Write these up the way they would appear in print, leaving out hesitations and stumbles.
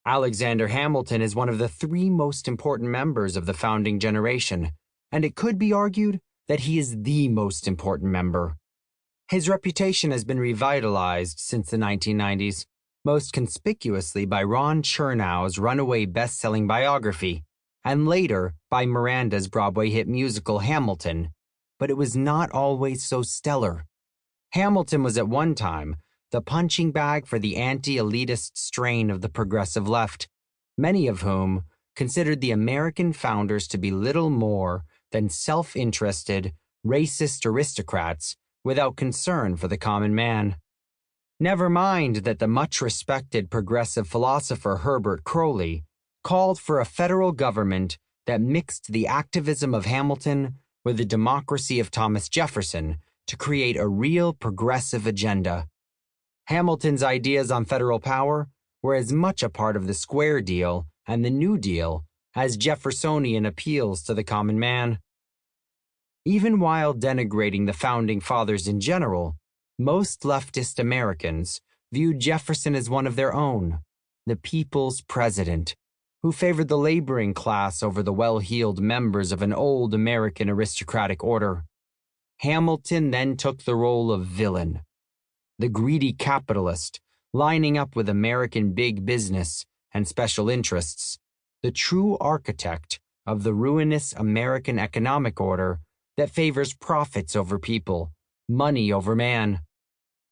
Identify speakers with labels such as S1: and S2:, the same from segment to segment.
S1: Alexander Hamilton is one of the three most important members of the founding generation, and it could be argued that he is the most important member. His reputation has been revitalized since the 1990s, most conspicuously by Ron Chernow's runaway best-selling biography, and later by Miranda's Broadway hit musical Hamilton, but it was not always so stellar. Hamilton was at one time the punching bag for the anti-elitist strain of the progressive left, many of whom considered the American founders to be little more than self-interested, racist aristocrats without concern for the common man. Never mind that the much-respected progressive philosopher Herbert Croly called for a federal government that mixed the activism of Hamilton with the democracy of Thomas Jefferson to create a real progressive agenda. Hamilton's ideas on federal power were as much a part of the Square Deal and the New Deal as Jeffersonian appeals to the common man. Even while denigrating the Founding Fathers in general, most leftist Americans viewed Jefferson as one of their own, the people's president, who favored the laboring class over the well-heeled members of an old American aristocratic order. Hamilton then took the role of villain, the greedy capitalist, lining up with American big business and special interests, the true architect of the ruinous American economic order that favors profits over people, money over man.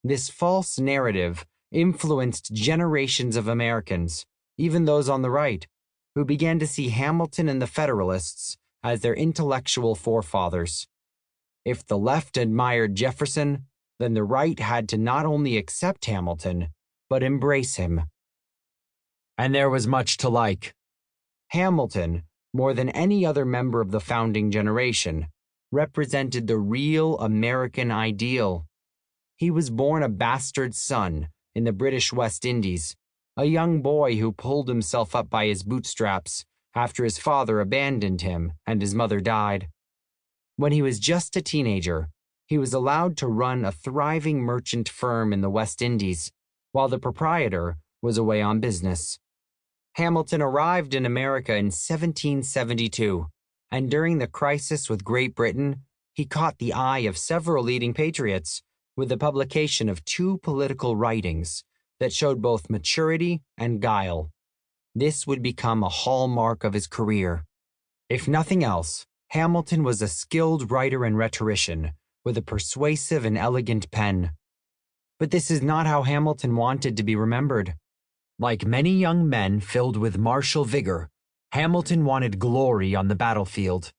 S1: This false narrative influenced generations of Americans, even those on the right, who began to see Hamilton and the Federalists as their intellectual forefathers. If the left admired Jefferson, then the right had to not only accept Hamilton, but embrace him. And there was much to like. Hamilton, more than any other member of the founding generation, represented the real American ideal. He was born a bastard son in the British West Indies, a young boy who pulled himself up by his bootstraps after his father abandoned him and his mother died. When he was just a teenager, he was allowed to run a thriving merchant firm in the West Indies, while the proprietor was away on business. Hamilton arrived in America in 1772, and during the crisis with Great Britain, he caught the eye of several leading patriots with the publication of two political writings that showed both maturity and guile. This would become a hallmark of his career. If nothing else, Hamilton was a skilled writer and rhetorician with a persuasive and elegant pen. But this is not how Hamilton wanted to be remembered. Like many young men filled with martial vigor, Hamilton wanted glory on the battlefield.